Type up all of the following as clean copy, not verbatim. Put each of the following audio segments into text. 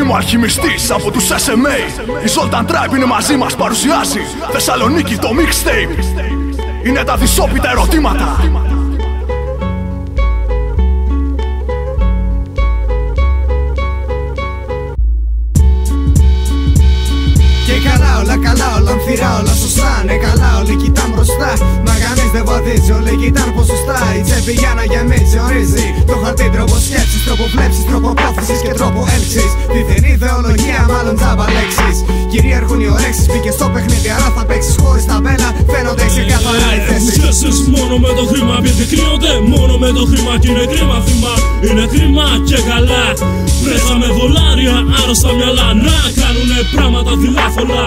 Είμαι ο αλχημιστής από τους SMA. Η Zoltan Tribe είναι μαζί μας, παρουσιάζει Θεσσαλονίκη το mixtape. Είναι τα δυσόπιτα ερωτήματα. Και καλά, όλα καλά, όλα αμφιρά, όλα σωστά. Ναι καλά, όλοι κοιτάν μπροστά. Μα κανείς δεν βαδίζει, όλοι κοιτάν πως σωστά. Η τσέπη για να γεμίζει, ορίζει το χαρτί, τρόπο σκέψης, τρόπο βλέψης, τρόπο πρόθεσης και τρόπο έλξης. Διθενή ιδεολογία, μάλλον τζάμπα λέξεις. Κυρίαρχουν οι ορέξεις, μπήκε στο παιχνίδι, άρα θα παίξεις χωρίς ταμπέλα. Φαίνονται ξεκάθαρα οι θέσεις. Σχέσεις μόνο με το χρήμα, επιδεικνύονται μόνο με το χρήμα. Κι είναι κρίμα θύμα, είναι κρίμα και καλά. Βρέσαμε δολάρια, άρρωστα μυαλά να κάνουνε πράγματα δειλάφωνα.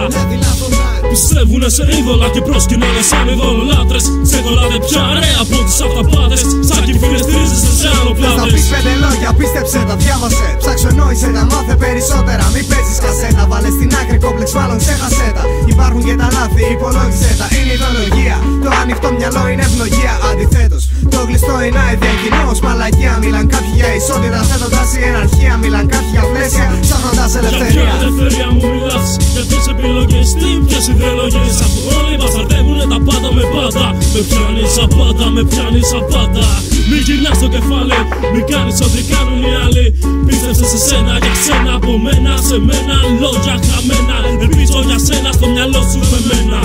Πιστεύουνε σε είδωλα και προσκυνάνε σαν ειδωλολάτρες. Σε κολλάτε πια ρε από τους αυταπάτες. Σαν κυφίνες στηρίζεσαι σε άλλοπλάτες. Θα πεις 5 λόγια, πίστεψε τα, διάβασε. Ψάξε νόησε τα, μάθε περισσότερα. Μην παίζεις κασέτα, βάλε στην άκρη κόμπλεξ, μάλλον ξέχασέ τα. Υπάρχουν και τα λάθη, υπολόγισε τα. Είναι ιδεολογία, το ανοιχτό μυαλό είναι ευλογία. Αντιθέτως, το κλειστό είναι αειδιακοινός. Μαλακία, μιλάν κάποιοι για ισότητα. Θέτοντας ιεραρχία, μιλάν κάποιοι για πλαίσια. Ψάχνοντας ελευθερία. Για ποια ελευθερία μου μιλάς, για τις επιλογές, τι ποιες ιδεολογίες. Αφού όλοι μπασταρδεύουνε τα πάντα με πάντα. Με πιάνεις απάτα, με πιάνεις απάτα. Μην γυρνάς το κεφάλι, μην κάνεις ό,τι κάνουν οι άλλοι. Πίστεψε σε σένα, για σένα, από μένα, σε μένα. Λόγια χαμένα, ελπίζω για σένα, στο μυαλό σου με μένα.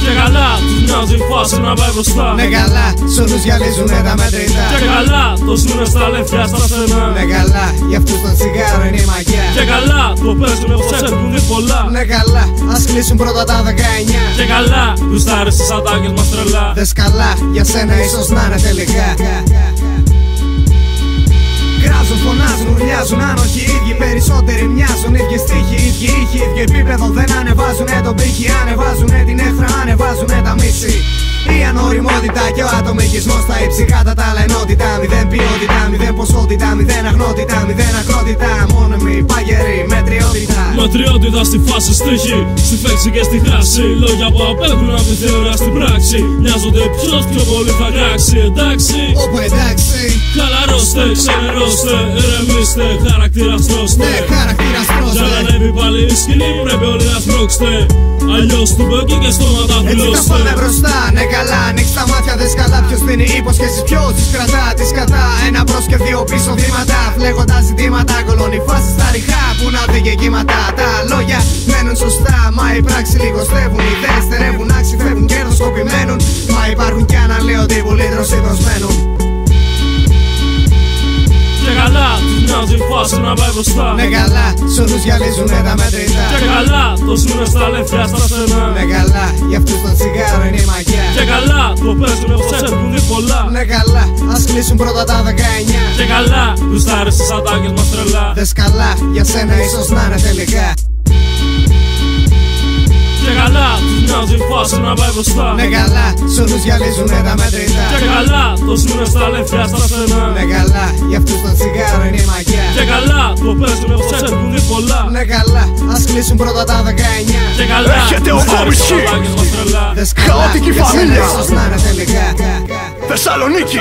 Και καλά, τους μοιάζει η φάση να πάει μπροστά. Ναι καλά, σ' όλους γυαλίζουνε τα μετρητά. Και καλά, το ζουνε στα λεφτιά στα στενά. Ναι καλά, για αυτούς το τσιγάρο είναι η μαγιά. Και καλά, το παίζουνε πως έρχουν πολλά. Ναι καλά, ας κλείσουν πρώτα τα 19. Και καλά, τους τάρες στις ατάκες μας τρελά. Δες καλά, για σένα ίσως να είναι τελικά. Κράζουν, φωνάζουν, ουρλιάζουν, αν όχι οι ίδιοι περισσότεροι μοιάζουν. Ίδιοι στίχοι, ίδιοι ήχοι, ίδιο επίπεδο δεν ανεβάζουνε τον πύχη. Ανεβάζουνε την έχθρα, ανεβάζουνε τα μίση. Η ανοριμότητα και ο ατομικισμός στα υψηκάτα τα λενότητα. Μηδέν ποιότητα, μηδέν ποσότητα, μηδέν αγνότητα, μηδέν ακρότητα. Μόνιμη, παγερή, μετριότητα. Μετριότητα στη φάση στίχη, στη φέξη και στη χάση. Λόγια που απέχουν από τη θεωρία στην πράξη. Μοιάζονται ποιος πιο πολύ θα κράξει, εντάξει. Όπου εντάξει. Χαλαρώστε, ξενερώστε, ερεμήστε, χαρακτήρα στρώστε. Ναι, χαρακτήρα στρώστε. Για να ανέβει πάλι η σκηνή πρέπει όλοι να σπρώξτε. Αλλιώς του μπέκι και στόματα βουλώστε. Έτσι θα πάμε μπροστά, ναι καλά, ανοίξ τα μάτια, δες καλά ποιος δίνει υποσχέσεις, ποιος τις κρατά, τις κατά. Ένα μπρος και δύο πίσω βήματα, φλέγοντας ζητήματα. Κολώνει φάση στα ριχά που να δει και κύματα. Τα λόγια μένουν σωστά, μα οι πράξεις λιγοστεύουν. Οι ιδέες στερεύουν, άξι φεύγουν, κερδοσκοπημένουν. Μα υπάρχουν κι αναλύονται που λύτρωση προσμένουν. Και καλά, τους μοιάζει η φάση να πάει μπροστά. Ναι καλά, σ' όλους γυαλίζουνε τα μετρητά. Και καλά, το ζουνε στα λεφτιά στα στενά. Ναι καλά, για αυτούς το τσιγάρο είναι η μαγιά. Και καλά, το παίζουνε πως έρχουν πολλά. Ναι καλά, ας κλείσουν πρώτα τα 19. Και καλά, τους τάρες στις ατάκες μας τρελά. Δες καλά, για σένα ίσως να είναι τελικά. Και καλά, τους μοιάζει η φάση να πάει μπροστά. Ναι καλά, σ' όλους γυαλίζουνε τα μετρητά. Και καλά, το ζουνε στα λεφτιά στα στενά. Ναι καλά, για αυτούς το τσιγάρο είναι η μαγιά. Και καλά, το παίζουνε πως έρχουν πολλά. Ναι καλά, ας κλείσουν πρώτα τα 19. Και καλά, έρχεται ο Κόμισι. Δες καλά, Χαοτική για σένα φαμίλια. ίσως να είναι τελικά. Θεσσαλονίκη.